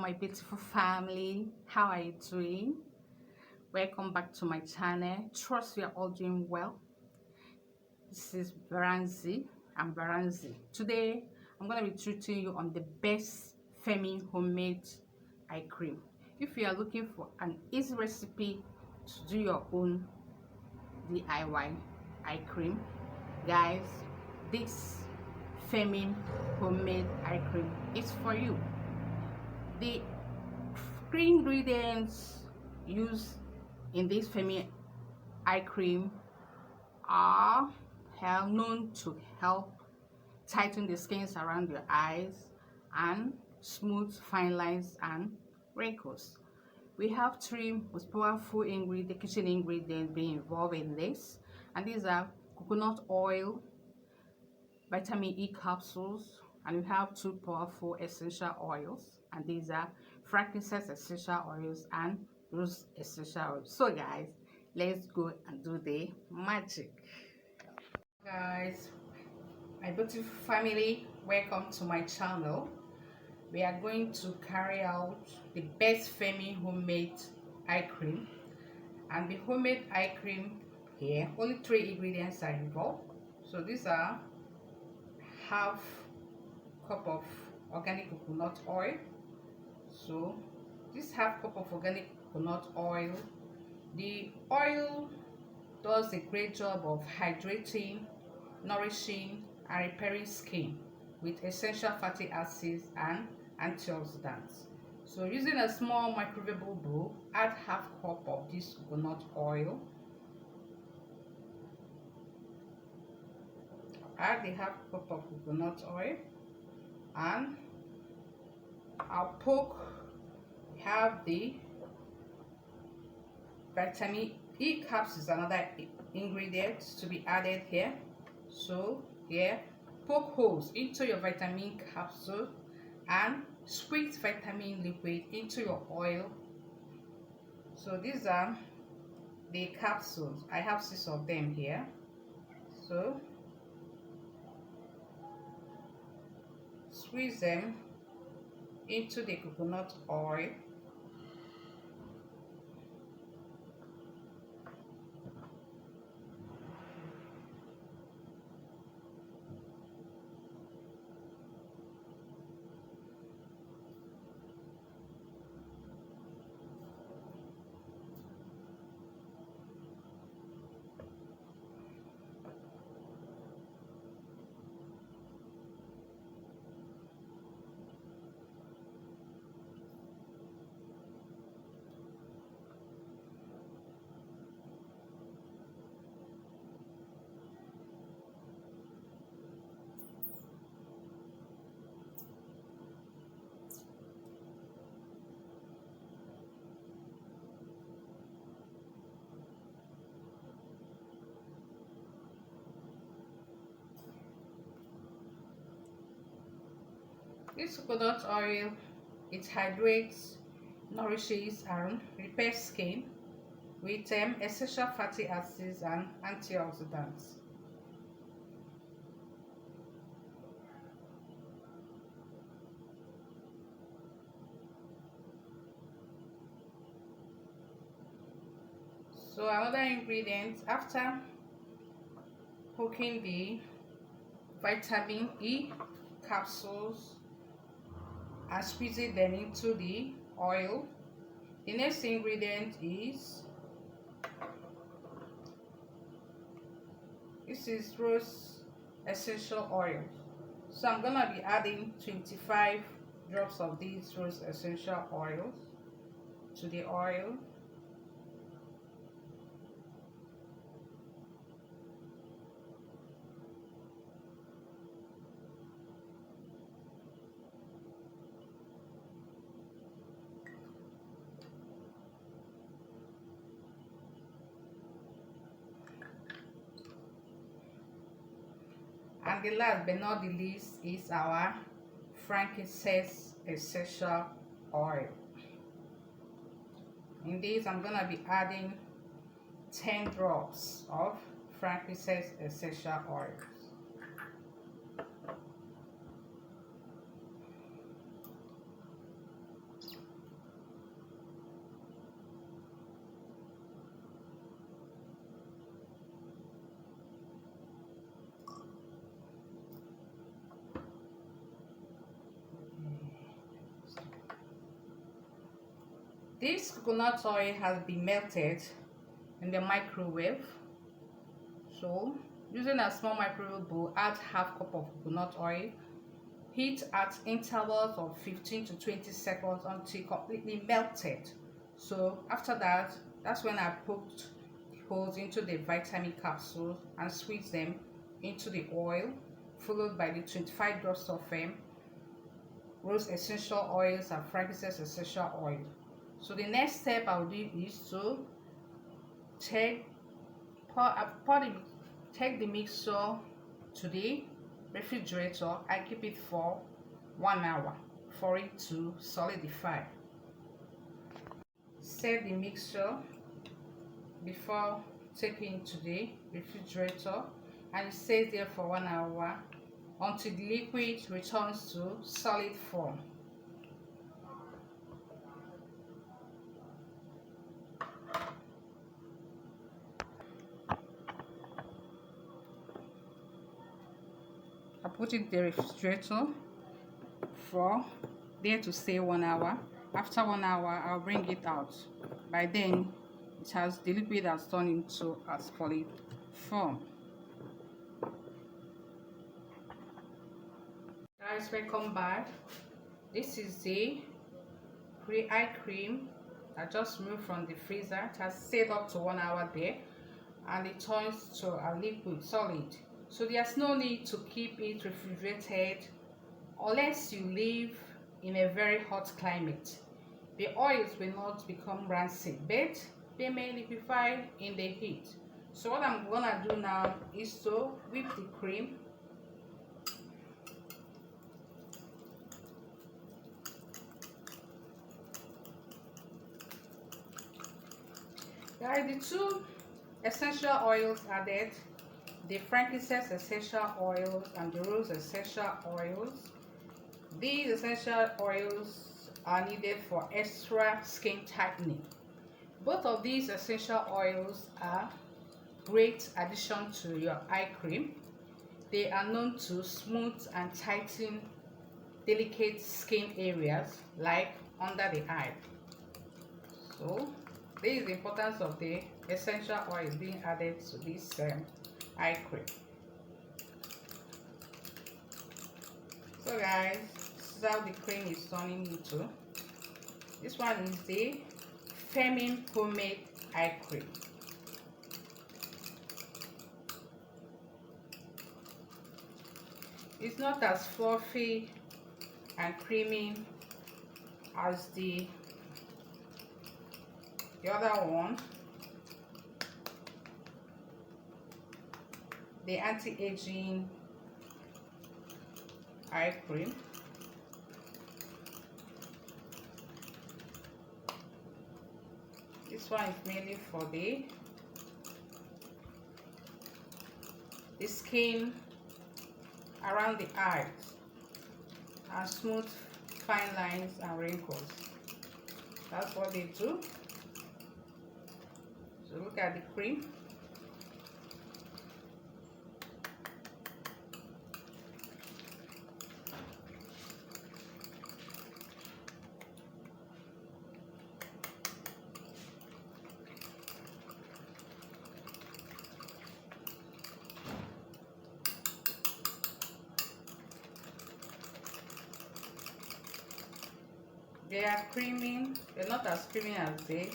my beautiful family. How are you doing? Welcome back to my channel. Trust we are all doing well. This is Baranzi. I'm Baranzi. Today I'm going to be treating you on the best Femi homemade eye cream. If you are looking for an easy recipe to do your own DIY eye cream, guys, this Femi homemade eye cream is for you. The three ingredients used in this Femi eye cream are known to help tighten the skins around your eyes and smooth fine lines and wrinkles. We have three most powerful kitchen ingredients being involved in this, and these are coconut oil, vitamin E capsules, and we have two powerful essential oils, and these are frankincense essential oils and rose essential oils. So guys, let's go and do the magic. Guys, my beautiful family, welcome to my channel. We are going to carry out the best Femi homemade eye cream, and the homemade eye cream here, only three ingredients are involved. So these are half cup of organic coconut oil. So this half cup of organic coconut oil, the oil does a great job of hydrating, nourishing and repairing skin with essential fatty acids and antioxidants. So using a small microvable bowl, add half cup of this coconut oil. Add the half cup of coconut oil, and have the vitamin E capsules, another ingredient to be added here. So here, poke holes into your vitamin capsule and squeeze vitamin liquid into your oil. So these are the capsules. I have 6 of them here. So squeeze them into the coconut oil. This coconut oil, it hydrates, nourishes and repairs skin with essential fatty acids and antioxidants. So another ingredient, after cooking the vitamin E capsules and squeezing them into the oil, the next ingredient is rose essential oil. So I'm gonna be adding 25 drops of these rose essential oils to the oil. And the last but not the least is our Frankincense Essential Oil. In this, I'm gonna be adding 10 drops of Frankincense Essential Oil. This coconut oil has been melted in the microwave. So using a small microwave bowl, add half cup of coconut oil. Heat at intervals of 15 to 20 seconds until completely melted. So after that, that's when I poked holes into the vitamin capsules and squeeze them into the oil, followed by the 25 drops of rose essential oils and frankincense essential oil. So the next step I'll do is to take the mixture to the refrigerator. I keep it for 1 hour for it to solidify. Set the mixture before taking it to the refrigerator, and it stays there for 1 hour until the liquid returns to solid form. I put it in the refrigerator for there to stay 1 hour. After 1 hour, I'll bring it out. By then, the liquid has turned into a solid form. Guys, welcome back. This is the eye cream that just moved from the freezer. It has stayed up to 1 hour there, and it turns to a liquid solid. So there's no need to keep it refrigerated unless you live in a very hot climate. The oils will not become rancid, but they may liquefy in the heat. So what I'm gonna do now is to whip the cream. There are the two essential oils added, the frankincense essential oils and the rose essential oils. These essential oils are needed for extra skin tightening. Both of these essential oils are great addition to your eye cream. They are known to smooth and tighten delicate skin areas like under the eye. So this is the importance of the essential oil being added to this eye cream. So guys, this is how the cream is turning into. This one is the Femin homemade eye cream. It's not as fluffy and creamy as the other one, the anti-aging eye cream. This one is mainly for the skin around the eyes and smooth fine lines and wrinkles. That's what they do. So look at the cream. They are creamy. They're not as creamy as the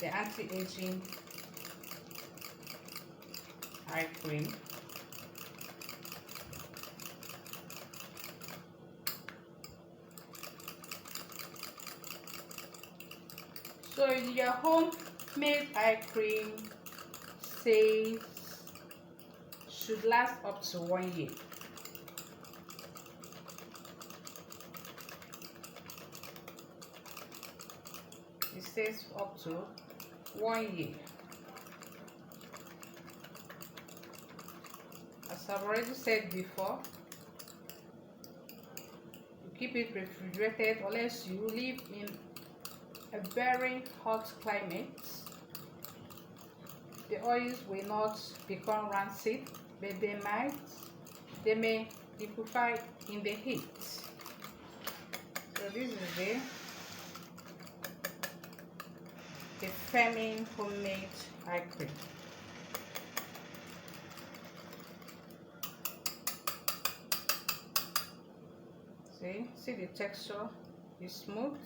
anti-aging eye cream. So your homemade eye cream says should last up to 1 year. It says up to 1 year. As I've already said before, you keep it refrigerated unless you live in a very hot climate. The oils will not become rancid, but they may liquefy in the heat. So this is the the Femin homemade eye cream. See the texture is smooth,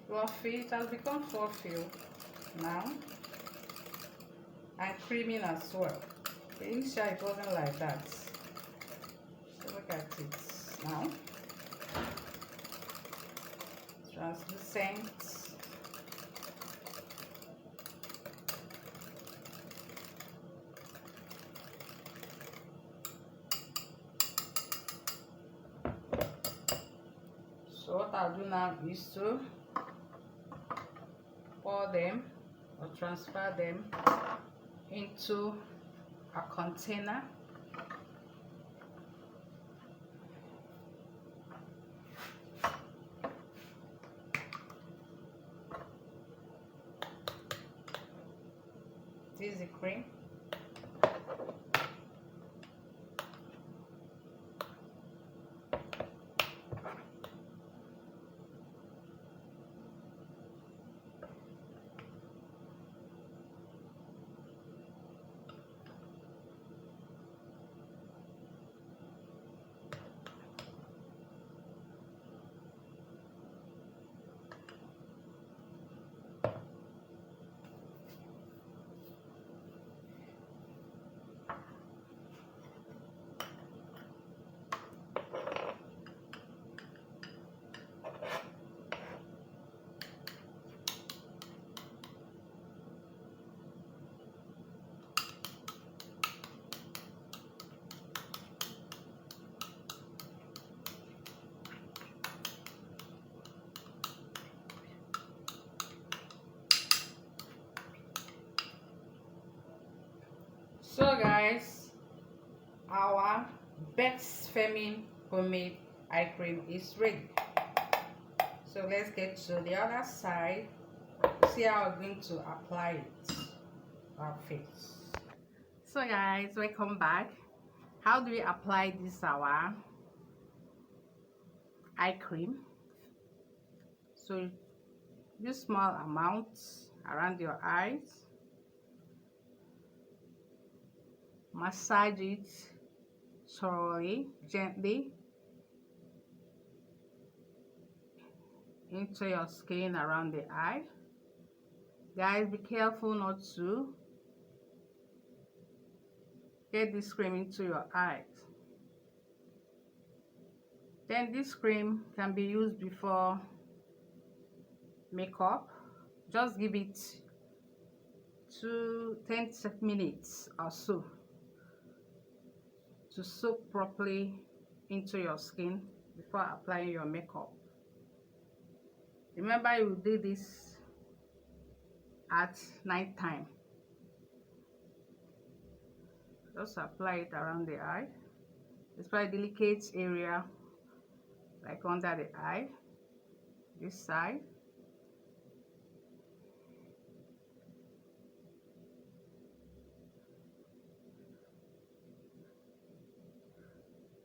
fluffy. It has become fluffy now, and creamy as well. Initially it wasn't like that. So look at it now. Translucent. So what I'll do now is to pour them or transfer them into a container. This is the cream. So guys, our best Femin homemade eye cream is ready. So let's get to the other side to see how we're going to apply it to our face. So guys, welcome back. How do we apply this our eye cream? So use small amounts around your eyes. Massage it thoroughly, gently into your skin around the eye. Guys, be careful not to get this cream into your eyes. Then this cream can be used before makeup. Just give it 10 minutes or so to soak properly into your skin before applying your makeup. Remember, you do this at night time. Just apply it around the eye. It's quite a delicate area, like under the eye, this side.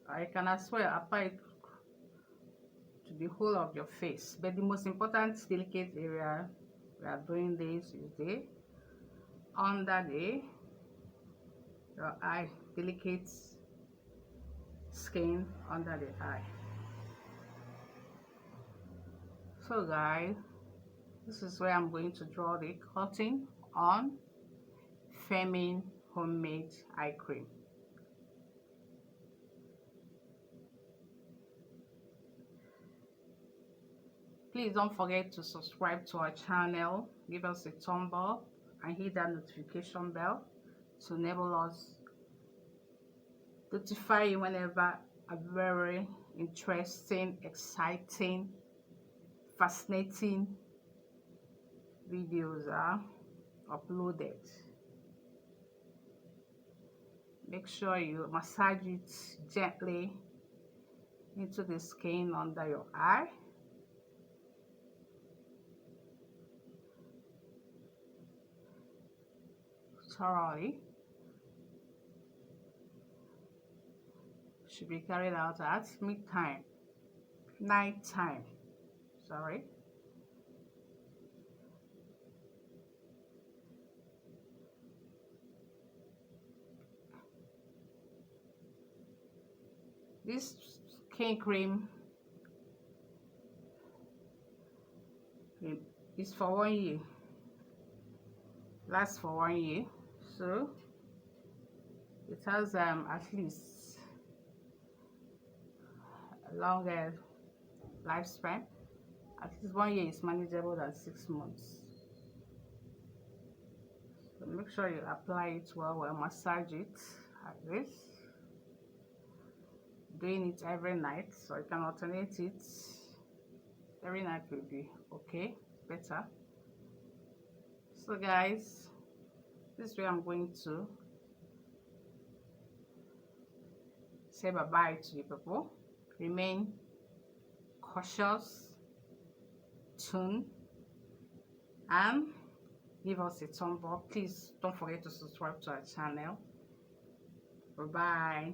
I can as well apply it to the whole of your face, but the most important delicate area we are doing this is the under your eye, delicate skin under the eye. So guys, this is where I'm going to draw the curtain on Femin homemade eye cream. Please don't forget to subscribe to our channel, give us a thumb up, and hit that notification bell to enable us notify you whenever a very interesting, exciting, fascinating videos are uploaded. Make sure you massage it gently into the skin under your eye. Thoroughly. Should be carried out at night time, sorry. This skin cream is for 1 year, lasts for 1 year, so it has at least a longer lifespan. At least 1 year is manageable than 6 months. So make sure you apply it well, massage it like this. Doing it every night, so you can alternate it. Every night will be okay, better. So guys, this way I'm going to say bye bye to you people. Remain cautious, tuned, and give us a thumb up. Please don't forget to subscribe to our channel. Bye bye.